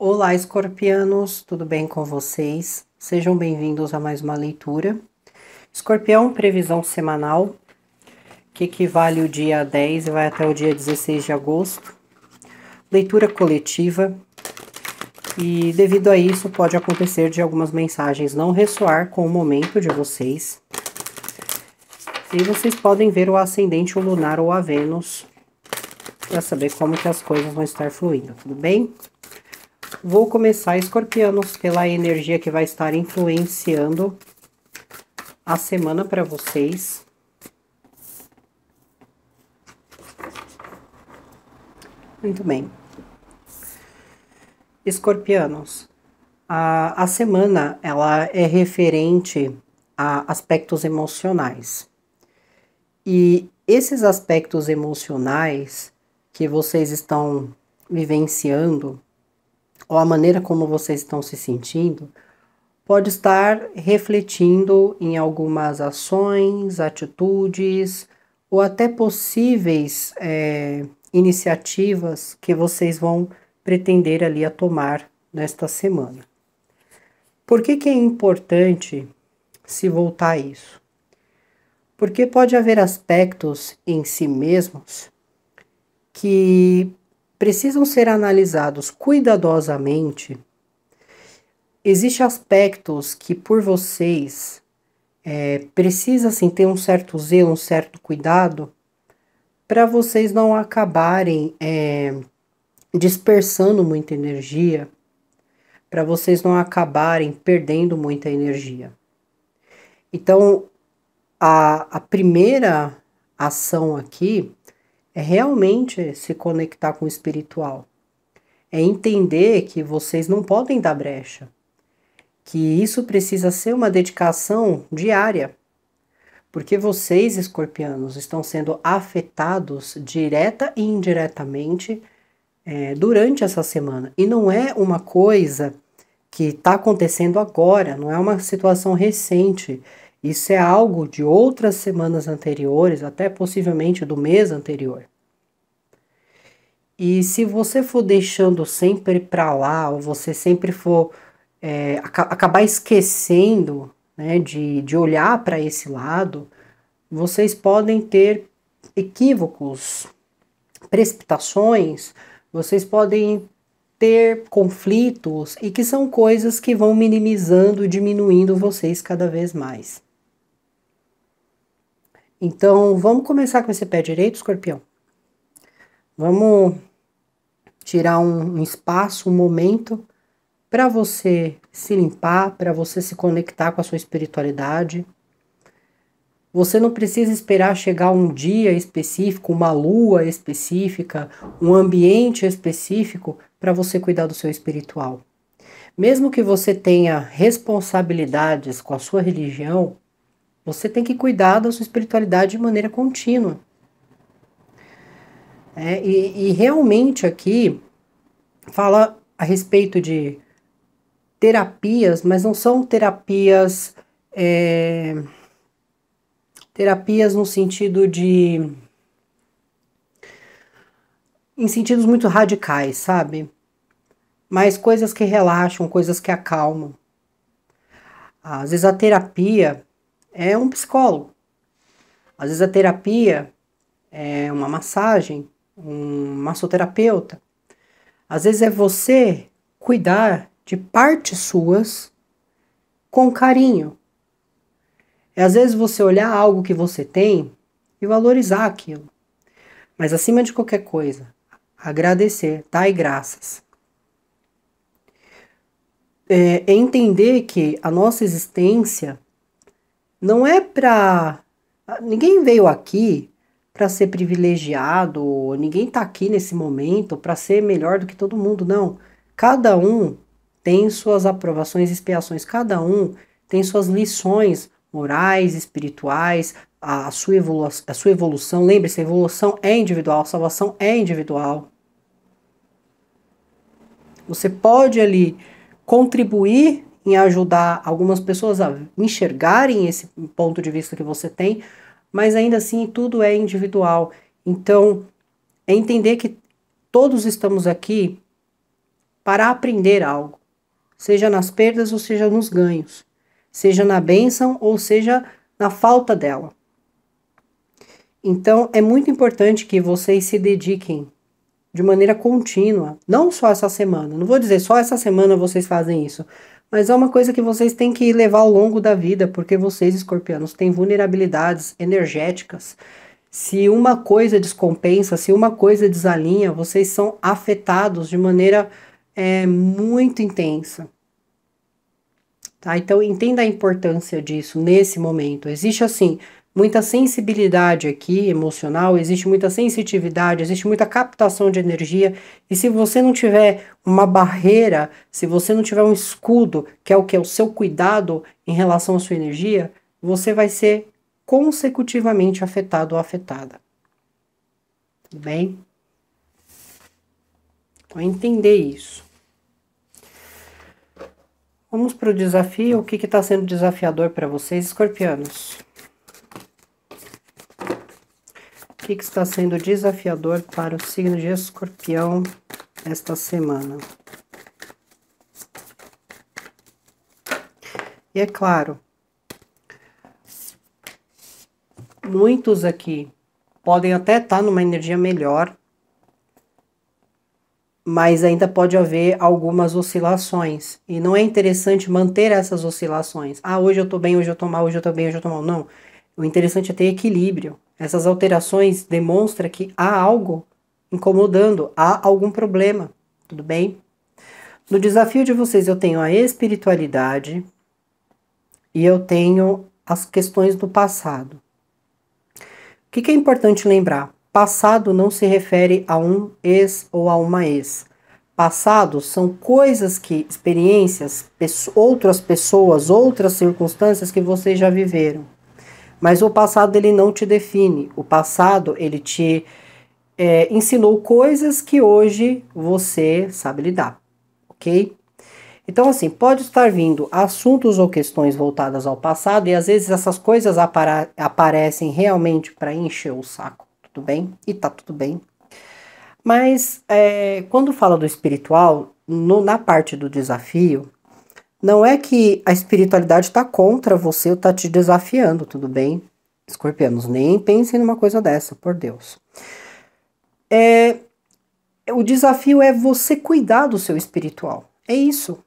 Olá, escorpianos, tudo bem com vocês? Sejam bem-vindos a mais uma leitura. Escorpião, previsão semanal, que equivale o dia 10 e vai até o dia 16 de agosto. Leitura coletiva, e devido a isso pode acontecer de algumas mensagens não ressoar com o momento de vocês. E vocês podem ver o ascendente, o lunar ou a Vênus para saber como que as coisas vão estar fluindo, tudo bem? Vou começar, escorpianos, pela energia que vai estar influenciando a semana para vocês. Muito bem. Escorpianos, a semana ela é referente a aspectos emocionais. E esses aspectos emocionais que vocês estão vivenciando, ou a maneira como vocês estão se sentindo, pode estar refletindo em algumas ações, atitudes ou até possíveis iniciativas que vocês vão pretender ali a tomar nesta semana. Por que é importante se voltar a isso? Porque pode haver aspectos em si mesmos que precisam ser analisados cuidadosamente. Existem aspectos que por vocês precisa assim, ter um certo zelo, um certo cuidado, para vocês não acabarem dispersando muita energia, para vocês não acabarem perdendo muita energia. Então, a primeira ação aqui é realmente se conectar com o espiritual. É entender que vocês não podem dar brecha. Que isso precisa ser uma dedicação diária. Porque vocês, escorpianos, estão sendo afetados direta e indiretamente durante essa semana. E não é uma coisa que está acontecendo agora, não é uma situação recente. Isso é algo de outras semanas anteriores, até possivelmente do mês anterior. E se você for deixando sempre para lá, ou você sempre for acabar esquecendo, né, de olhar para esse lado, vocês podem ter equívocos, precipitações, vocês podem ter conflitos e que são coisas que vão minimizando, diminuindo vocês cada vez mais. Então, vamos começar com esse pé direito, escorpião? Vamos tirar um espaço, um momento para você se limpar, para você se conectar com a sua espiritualidade. Você não precisa esperar chegar um dia específico, uma lua específica, um ambiente específico para você cuidar do seu espiritual. Mesmo que você tenha responsabilidades com a sua religião, você tem que cuidar da sua espiritualidade de maneira contínua. E realmente aqui fala a respeito de terapias, mas não são terapias terapias no sentido de em sentidos muito radicais, sabe? Mas coisas que relaxam, coisas que acalmam. Às vezes a terapia é um psicólogo. Às vezes a terapia é uma massagem, um massoterapeuta. Às vezes é você cuidar de partes suas com carinho. É às vezes você olhar algo que você tem e valorizar aquilo. Mas acima de qualquer coisa, agradecer, dar graças. É entender que a nossa existência não é para... Ninguém veio aqui para ser privilegiado, ninguém está aqui nesse momento para ser melhor do que todo mundo, não. Cada um tem suas aprovações e expiações, cada um tem suas lições morais, espirituais, a sua evolução. Lembre-se, a evolução é individual, a salvação é individual. Você pode ali contribuir em ajudar algumas pessoas a enxergarem esse ponto de vista que você tem, mas ainda assim tudo é individual. Então, é entender que todos estamos aqui para aprender algo, seja nas perdas ou seja nos ganhos, seja na bênção ou seja na falta dela. Então, é muito importante que vocês se dediquem de maneira contínua, não só essa semana. Não vou dizer só essa semana vocês fazem isso, mas é uma coisa que vocês têm que levar ao longo da vida, porque vocês, escorpianos, têm vulnerabilidades energéticas. Se uma coisa descompensa, se uma coisa desalinha, vocês são afetados de maneira muito intensa. Tá? Então, entenda a importância disso nesse momento. Existe, assim, muita sensibilidade aqui, emocional, existe muita sensitividade, existe muita captação de energia, e se você não tiver uma barreira, se você não tiver um escudo, que é o que? É o seu cuidado em relação à sua energia, você vai ser consecutivamente afetado ou afetada. Tudo bem? Então, entender isso. Vamos para o desafio. O que está sendo desafiador para vocês, escorpianos? O que está sendo desafiador para o signo de Escorpião esta semana? E é claro, muitos aqui podem até estar numa energia melhor, mas ainda pode haver algumas oscilações. E não é interessante manter essas oscilações. Ah, hoje eu tô bem, hoje eu tô mal, hoje eu tô bem, hoje eu tô mal. Não. O interessante é ter equilíbrio. Essas alterações demonstram que há algo incomodando, há algum problema. Tudo bem? No desafio de vocês eu tenho a espiritualidade e eu tenho as questões do passado. O que é importante lembrar? Passado não se refere a um ex ou a uma ex. Passado são coisas que, experiências, outras pessoas, outras circunstâncias que vocês já viveram. Mas o passado ele não te define. O passado ele te ensinou coisas que hoje você sabe lidar, ok? Então assim, pode estar vindo assuntos ou questões voltadas ao passado e às vezes essas coisas aparecem realmente para encher o saco. Tudo bem? E tá tudo bem. Mas quando fala do espiritual, na parte do desafio, não é que a espiritualidade está contra você ou está te desafiando, tudo bem? Escorpianos, nem pensem numa coisa dessa, por Deus. O desafio é você cuidar do seu espiritual. É isso.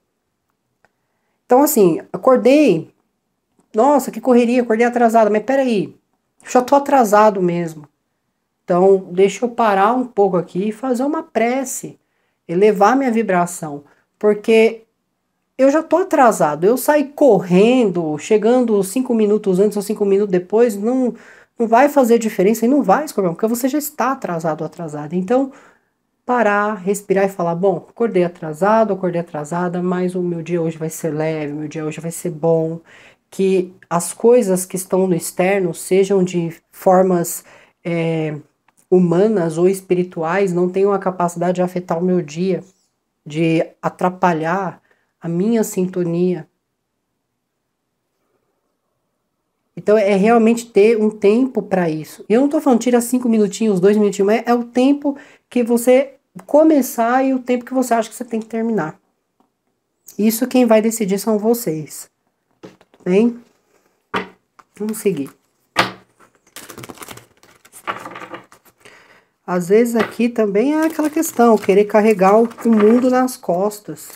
Então assim, acordei, nossa, que correria, acordei atrasada, mas peraí, já tô atrasado mesmo. Então, deixa eu parar um pouco aqui e fazer uma prece, elevar minha vibração, porque eu já tô atrasado. Eu sair correndo, chegando 5 minutos antes ou 5 minutos depois, não vai fazer diferença e não vai, escorpião, porque você já está atrasado ou atrasada. Então, parar, respirar e falar, bom, acordei atrasado, acordei atrasada, mas o meu dia hoje vai ser leve, o meu dia hoje vai ser bom, que as coisas que estão no externo sejam de formas humanas ou espirituais, não tenham a capacidade de afetar o meu dia, de atrapalhar a minha sintonia. Então é realmente ter um tempo para isso. E eu não tô falando tira 5 minutinhos, 2 minutinhos, mas é o tempo que você começar e o tempo que você acha que você tem que terminar. Isso quem vai decidir são vocês. Tudo bem? Vamos seguir. Às vezes aqui também é aquela questão, querer carregar o mundo nas costas.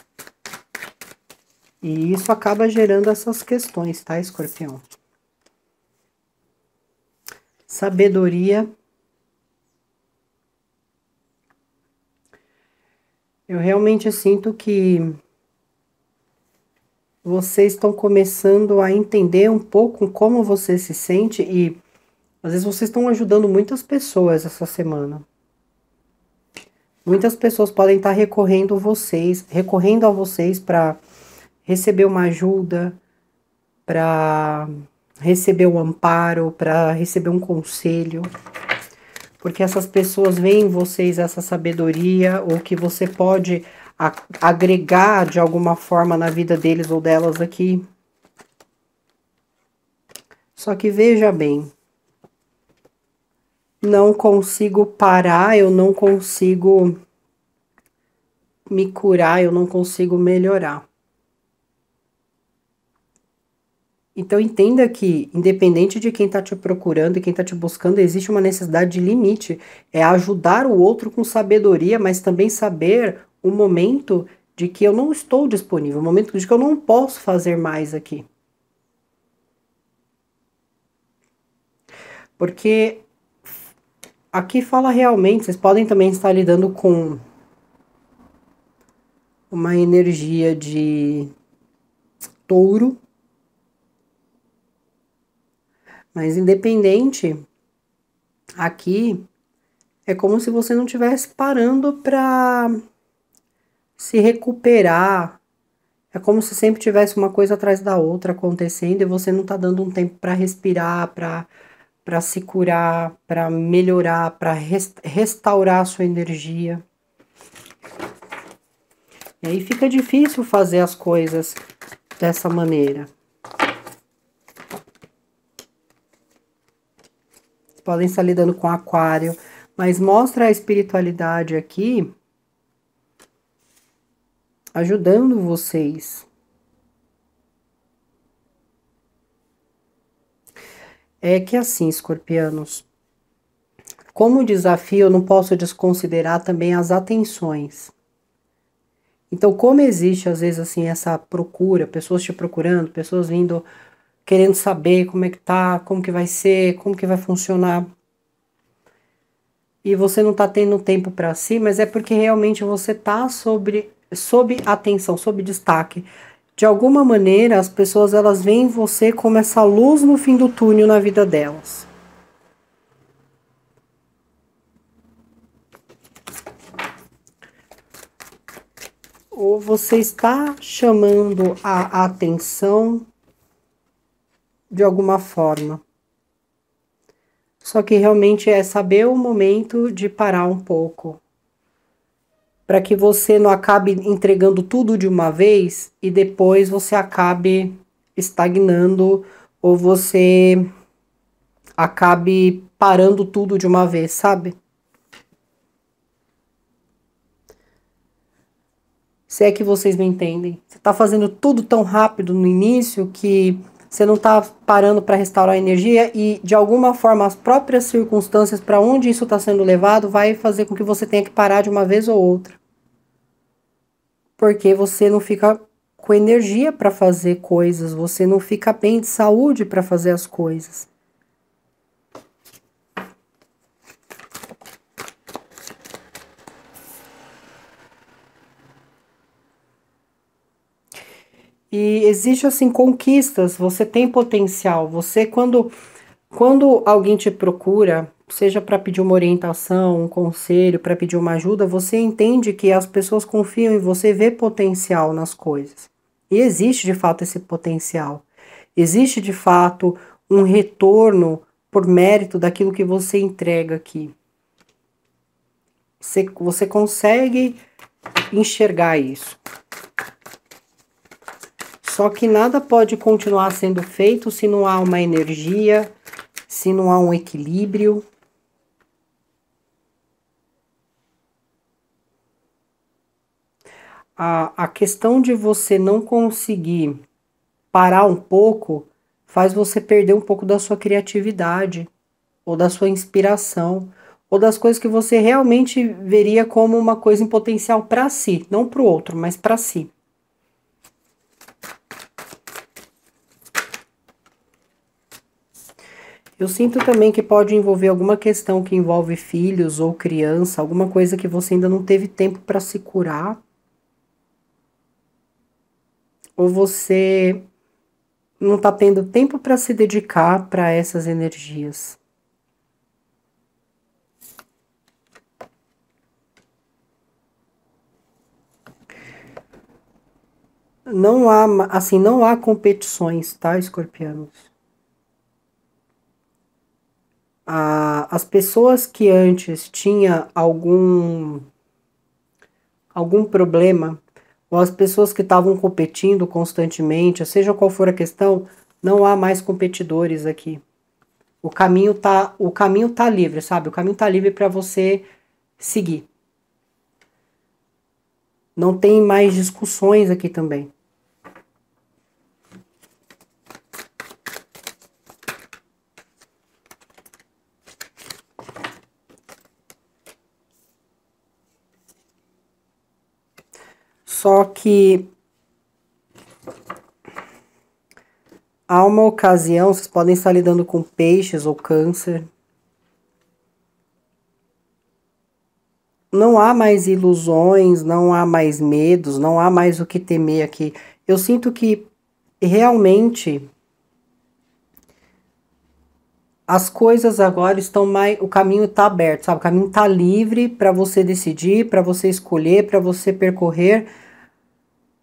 E isso acaba gerando essas questões, tá, escorpião? Sabedoria. Eu realmente sinto que vocês estão começando a entender um pouco como você se sente e às vezes vocês estão ajudando muitas pessoas essa semana. Muitas pessoas podem estar recorrendo a vocês para receber uma ajuda, para receber um amparo, para receber um conselho. Porque essas pessoas veem em vocês essa sabedoria ou que você pode agregar de alguma forma na vida deles ou delas aqui. Só que veja bem, não consigo parar, eu não consigo me curar, eu não consigo melhorar. Então entenda que, independente de quem está te procurando e quem está te buscando, existe uma necessidade de limite. É ajudar o outro com sabedoria, mas também saber o momento de que eu não estou disponível, o momento de que eu não posso fazer mais aqui. Porque aqui fala realmente, vocês podem também estar lidando com uma energia de touro, mas independente, aqui é como se você não estivesse parando para se recuperar. É como se sempre tivesse uma coisa atrás da outra acontecendo e você não está dando um tempo para respirar, para se curar, para melhorar, para restaurar a sua energia. E aí fica difícil fazer as coisas dessa maneira. Vocês podem estar lidando com aquário, mas mostra a espiritualidade aqui ajudando vocês. É que assim, escorpianos, como desafio, eu não posso desconsiderar também as atenções. Então, como existe às vezes assim essa procura, pessoas te procurando, pessoas vindo querendo saber como é que tá, como que vai ser, como que vai funcionar. E você não tá tendo tempo para si, mas é porque realmente você tá sob atenção, sob destaque. De alguma maneira, as pessoas elas veem você como essa luz no fim do túnel na vida delas. Ou você está chamando a atenção de alguma forma. Só que realmente é saber o momento de parar um pouco. Para que você não acabe entregando tudo de uma vez e depois você acabe estagnando ou você acabe parando tudo de uma vez, sabe? Se é que vocês me entendem. Você está fazendo tudo tão rápido no início que você não está parando para restaurar a energia e, de alguma forma, as próprias circunstâncias para onde isso está sendo levado vai fazer com que você tenha que parar de uma vez ou outra. Porque você não fica com energia para fazer coisas, você não fica bem de saúde para fazer as coisas. E existe assim conquistas, você tem potencial, você quando alguém te procura, seja para pedir uma orientação, um conselho, para pedir uma ajuda, você entende que as pessoas confiam em você, vê potencial nas coisas. E existe de fato esse potencial. Existe de fato um retorno por mérito daquilo que você entrega aqui. Você consegue enxergar isso. Só que nada pode continuar sendo feito se não há uma energia, se não há um equilíbrio. A questão de você não conseguir parar um pouco faz você perder um pouco da sua criatividade, ou da sua inspiração, ou das coisas que você realmente veria como uma coisa em potencial para si, não para o outro, mas para si. Eu sinto também que pode envolver alguma questão que envolve filhos ou criança, alguma coisa que você ainda não teve tempo para se curar. Ou você não está tendo tempo para se dedicar para essas energias. Não há, assim, não há competições, tá, escorpianos? As pessoas que antes tinham algum problema, ou as pessoas que estavam competindo constantemente, seja qual for a questão, não há mais competidores aqui. O caminho tá livre, sabe? O caminho tá livre para você seguir. Não tem mais discussões aqui também. Só que há uma ocasião, vocês podem estar lidando com peixes ou câncer. Não há mais ilusões, não há mais medos, não há mais o que temer aqui. Eu sinto que realmente as coisas agora estão mais, o caminho está aberto, sabe? O caminho está livre para você decidir, para você escolher, para você percorrer.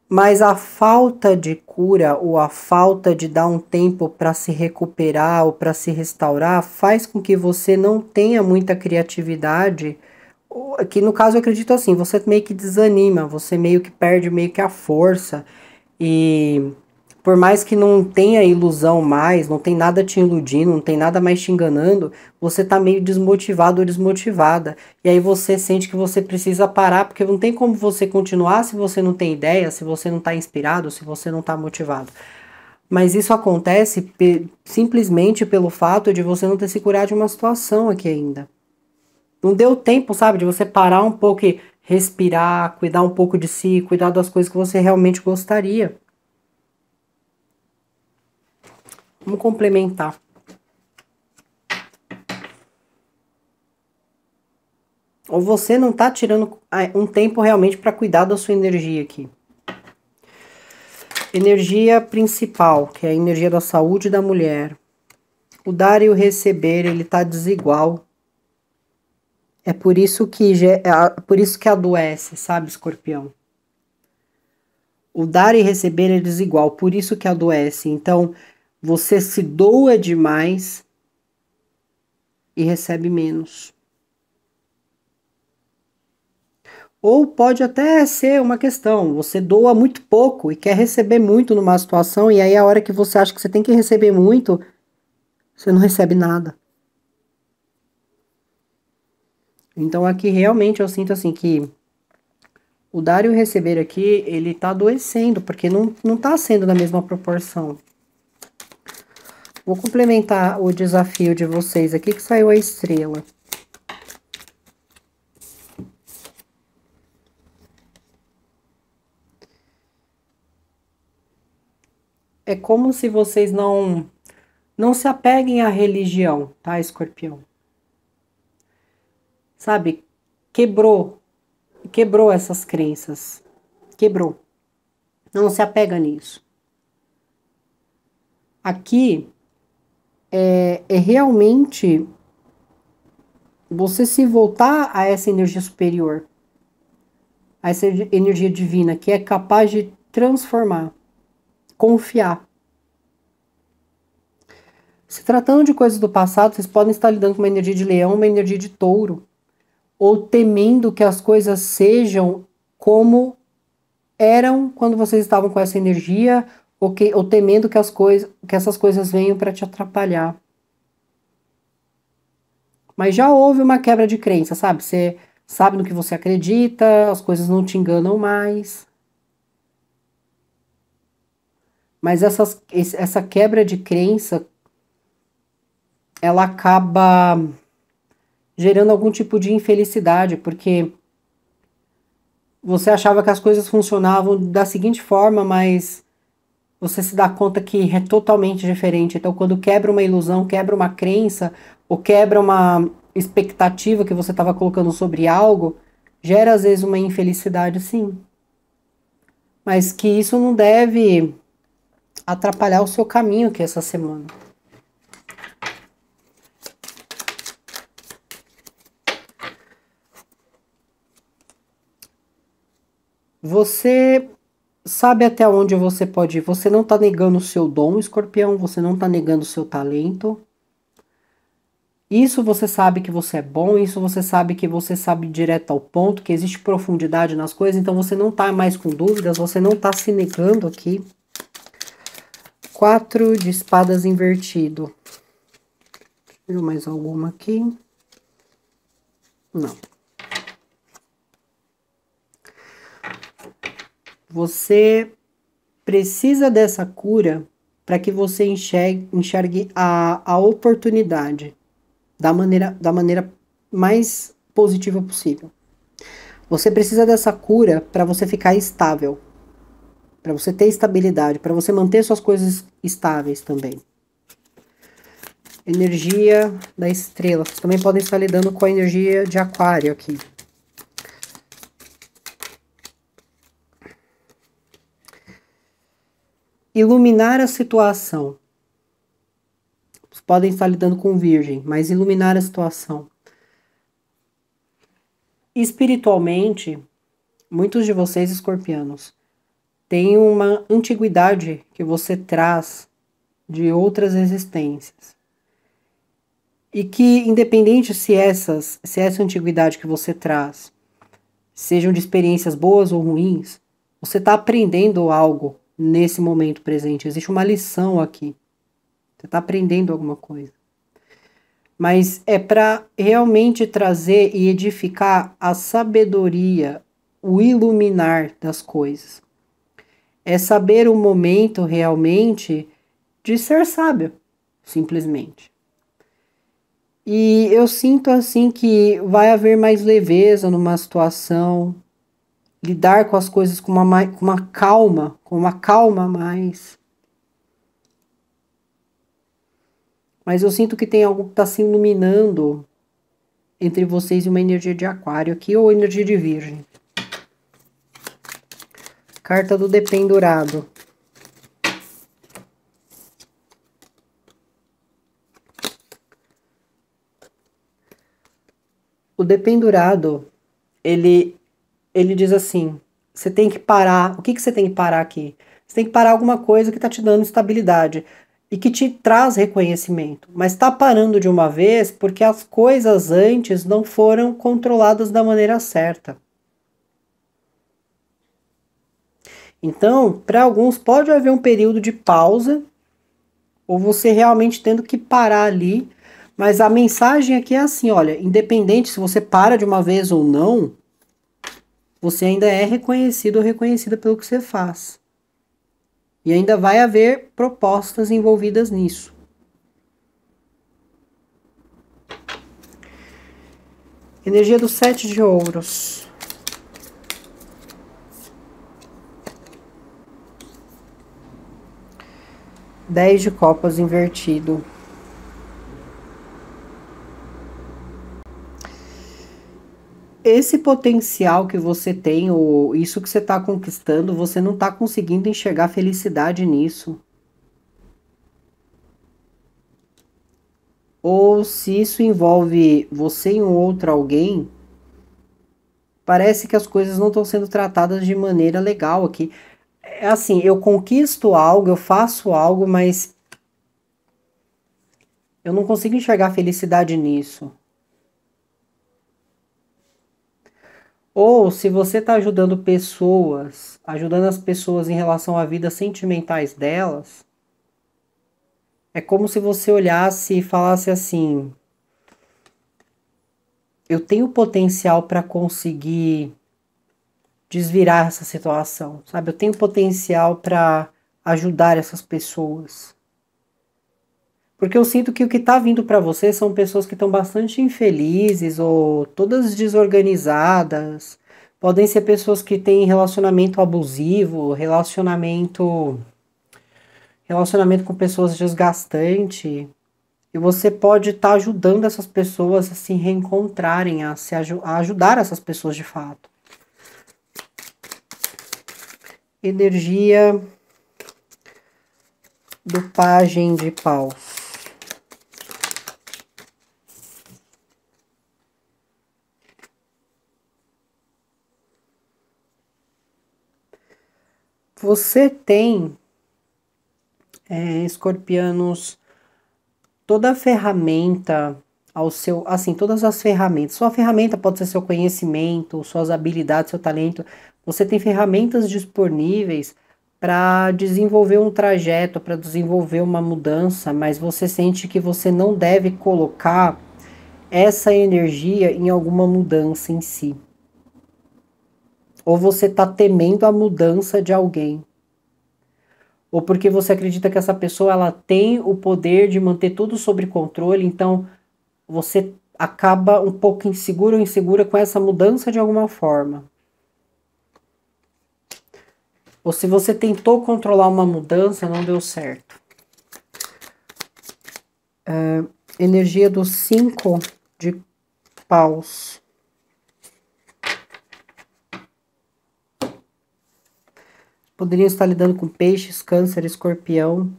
Mas a falta de cura ou a falta de dar um tempo para se recuperar ou para se restaurar faz com que você não tenha muita criatividade. Que no caso eu acredito assim, você meio que desanima, você meio que perde meio que a força. E por mais que não tenha ilusão mais, não tem nada te iludindo, não tem nada mais te enganando, você tá meio desmotivado ou desmotivada. E aí você sente que você precisa parar, porque não tem como você continuar se você não tem ideia, se você não tá inspirado, se você não tá motivado. Mas isso acontece simplesmente pelo fato de você não ter se curado de uma situação aqui ainda. Não deu tempo, sabe, de você parar um pouco e respirar, cuidar um pouco de si, cuidar das coisas que você realmente gostaria. Vamos complementar. Ou você não está tirando um tempo realmente para cuidar da sua energia aqui. Energia principal, que é a energia da saúde da mulher. O dar e o receber, ele está desigual. É por isso que adoece, sabe, Escorpião? O dar e receber é desigual, por isso que adoece. Então, você se doa demais e recebe menos. Ou pode até ser uma questão, você doa muito pouco e quer receber muito numa situação, e aí a hora que você acha que você tem que receber muito, você não recebe nada. Então aqui realmente eu sinto assim que o dar e o receber aqui, ele tá adoecendo, porque não tá sendo da mesma proporção. Vou complementar o desafio de vocês aqui, que saiu a estrela. É como se vocês não se apeguem à religião, tá, Escorpião? Sabe? Quebrou essas crenças. Quebrou. Não se apega nisso. Aqui é realmente você se voltar a essa energia superior, a essa energia divina que é capaz de transformar, confiar. Se tratando de coisas do passado, vocês podem estar lidando com uma energia de leão, uma energia de touro, ou temendo que as coisas sejam como eram quando vocês estavam com essa energia, ou temendo que essas coisas venham para te atrapalhar. Mas já houve uma quebra de crença, sabe? Você sabe no que você acredita, as coisas não te enganam mais. Mas essa quebra de crença, ela acaba gerando algum tipo de infelicidade, porque você achava que as coisas funcionavam da seguinte forma, mas você se dá conta que é totalmente diferente. Então, quando quebra uma ilusão, quebra uma crença, ou quebra uma expectativa que você estava colocando sobre algo, gera às vezes uma infelicidade, sim. Mas que isso não deve atrapalhar o seu caminho aqui essa semana. Você sabe até onde você pode ir. Você não está negando o seu dom, Escorpião, você não está negando o seu talento. Isso você sabe que você é bom, isso você sabe que você sabe direto ao ponto, que existe profundidade nas coisas, então você não está mais com dúvidas, você não está se negando aqui. 4 de espadas invertido. Tiro mais alguma aqui. Não. Você precisa dessa cura para que você enxergue a oportunidade da maneira mais positiva possível. Você precisa dessa cura para você ficar estável, para você ter estabilidade, para você manter suas coisas estáveis também. Energia da estrela. Vocês também podem estar lidando com a energia de aquário aqui. Iluminar a situação. Vocês podem estar lidando com virgem, mas iluminar a situação. Espiritualmente, muitos de vocês, escorpianos, têm uma antiguidade que você traz de outras existências. E que, independente se essa antiguidade que você traz sejam de experiências boas ou ruins, você está aprendendo algo nesse momento presente. Existe uma lição aqui. Você está aprendendo alguma coisa. Mas é para realmente trazer e edificar a sabedoria, o iluminar das coisas. É saber o momento realmente de ser sábio, simplesmente. E eu sinto assim que vai haver mais leveza numa situação, lidar com as coisas com uma calma a mais. Mas eu sinto que tem algo que está se iluminando entre vocês e uma energia de aquário aqui ou energia de virgem. Carta do dependurado. O dependurado, ele diz assim, você tem que parar. O que você tem que parar aqui? Você tem que parar alguma coisa que está te dando estabilidade e que te traz reconhecimento. Mas está parando de uma vez porque as coisas antes não foram controladas da maneira certa. Então, para alguns pode haver um período de pausa, ou você realmente tendo que parar ali, mas a mensagem aqui é assim, olha, independente se você para de uma vez ou não, você ainda é reconhecido ou reconhecida pelo que você faz. E ainda vai haver propostas envolvidas nisso. Energia do 7 de ouros. Dez de copas invertido. Esse potencial que você tem, ou isso que você está conquistando, você não está conseguindo enxergar felicidade nisso. Ou se isso envolve você e um outro alguém, parece que as coisas não estão sendo tratadas de maneira legal aqui. É assim, eu conquisto algo, eu faço algo, mas eu não consigo enxergar felicidade nisso. Ou se você está ajudando as pessoas em relação à vida sentimentais delas, é como se você olhasse e falasse assim: eu tenho potencial para conseguir desvirar essa situação, sabe? Eu tenho potencial para ajudar essas pessoas. Porque eu sinto que o que está vindo para você são pessoas que estão bastante infelizes ou todas desorganizadas. Podem ser pessoas que têm relacionamento abusivo, relacionamento com pessoas desgastante. E você pode estar ajudando essas pessoas a se reencontrarem, a ajudar essas pessoas de fato. Energia do Pajem de Paus. Você tem, escorpianos, toda a ferramenta ao seu, assim, todas as ferramentas. Sua ferramenta pode ser seu conhecimento, suas habilidades, seu talento. Você tem ferramentas disponíveis para desenvolver um trajeto, para desenvolver uma mudança, mas você sente que você não deve colocar essa energia em alguma mudança em si. Ou você tá temendo a mudança de alguém. Ou porque você acredita que essa pessoa ela tem o poder de manter tudo sob controle, então você acaba um pouco inseguro ou insegura com essa mudança de alguma forma. Ou se você tentou controlar uma mudança, não deu certo. Energia dos 5 de paus. Poderiam estar lidando com peixes, câncer, escorpião.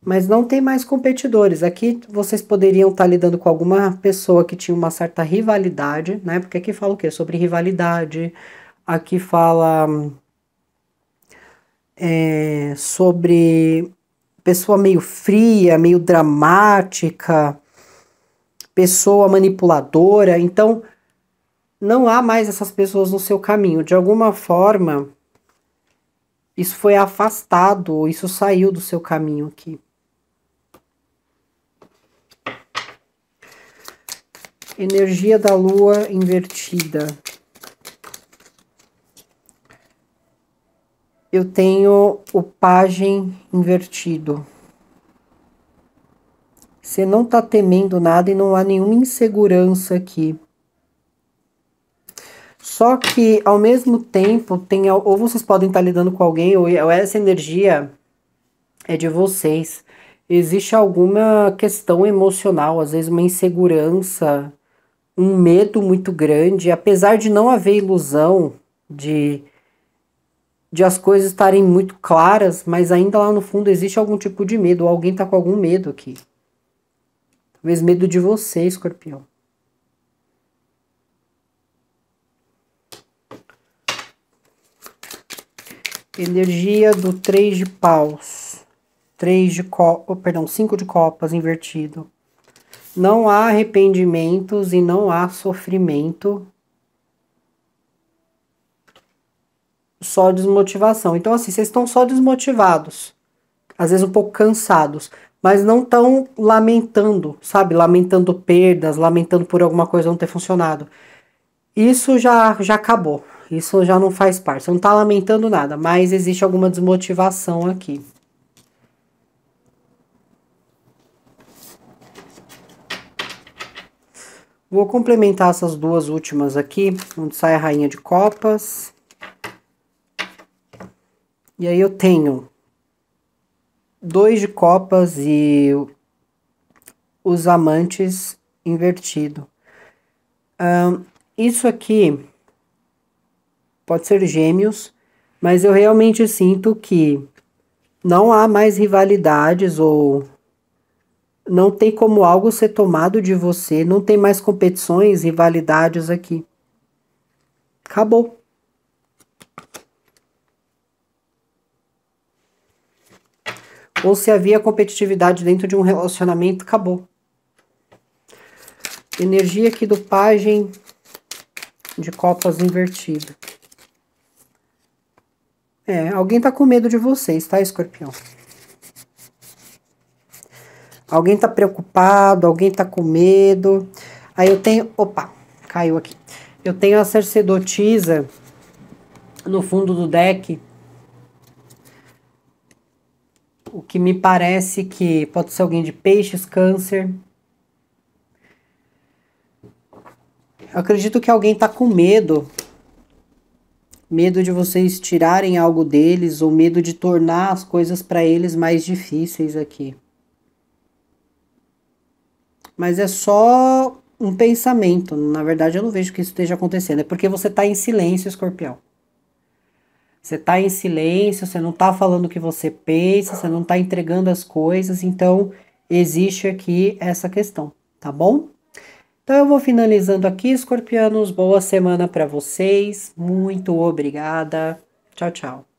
Mas não tem mais competidores. Aqui vocês poderiam estar lidando com alguma pessoa que tinha uma certa rivalidade, né? Porque aqui fala o quê? Sobre rivalidade. Aqui fala sobre pessoa meio fria, meio dramática, pessoa manipuladora. Então, não há mais essas pessoas no seu caminho. De alguma forma, isso foi afastado, isso saiu do seu caminho aqui. Energia da lua invertida. Eu tenho o pajem invertido. Você não tá temendo nada e não há nenhuma insegurança aqui. Só que, ao mesmo tempo, ou vocês podem estar lidando com alguém, ou essa energia é de vocês. Existe alguma questão emocional, às vezes uma insegurança, um medo muito grande, apesar de não haver ilusão de as coisas estarem muito claras, mas ainda lá no fundo existe algum tipo de medo, ou alguém está com algum medo aqui. Talvez medo de você, escorpião. Energia do 3 de paus. 5 de copas invertido. Não há arrependimentos e não há sofrimento. Só desmotivação. Então, assim, vocês estão só desmotivados. Às vezes um pouco cansados. Mas não estão lamentando, sabe? Lamentando perdas, lamentando por alguma coisa não ter funcionado. Isso já acabou. Isso já não faz parte. Você não está lamentando nada, mas existe alguma desmotivação aqui. Vou complementar essas duas últimas aqui, onde sai a rainha de copas. E aí eu tenho 2 de copas e os amantes invertido. Isso aqui pode ser gêmeos, mas eu realmente sinto que não há mais rivalidades ou não tem como algo ser tomado de você, não tem mais competições, rivalidades aqui. Acabou. Ou se havia competitividade dentro de um relacionamento, acabou. Energia aqui do pajem de copas invertido. Alguém tá com medo de vocês, tá, escorpião? Alguém tá preocupado, alguém tá com medo. Aí eu tenho... Opa, caiu aqui. Eu tenho a sacerdotisa no fundo do deck. O que me parece que pode ser alguém de peixes, câncer. Eu acredito que alguém tá com medo. Medo de vocês tirarem algo deles ou medo de tornar as coisas para eles mais difíceis aqui. Mas é só um pensamento. Na verdade, eu não vejo que isso esteja acontecendo. É porque você tá em silêncio, escorpião. Você tá em silêncio, você não tá falando o que você pensa, você não tá entregando as coisas. Então, existe aqui essa questão, tá bom? Então eu vou finalizando aqui, escorpianos. Boa semana para vocês. Muito obrigada. Tchau, tchau.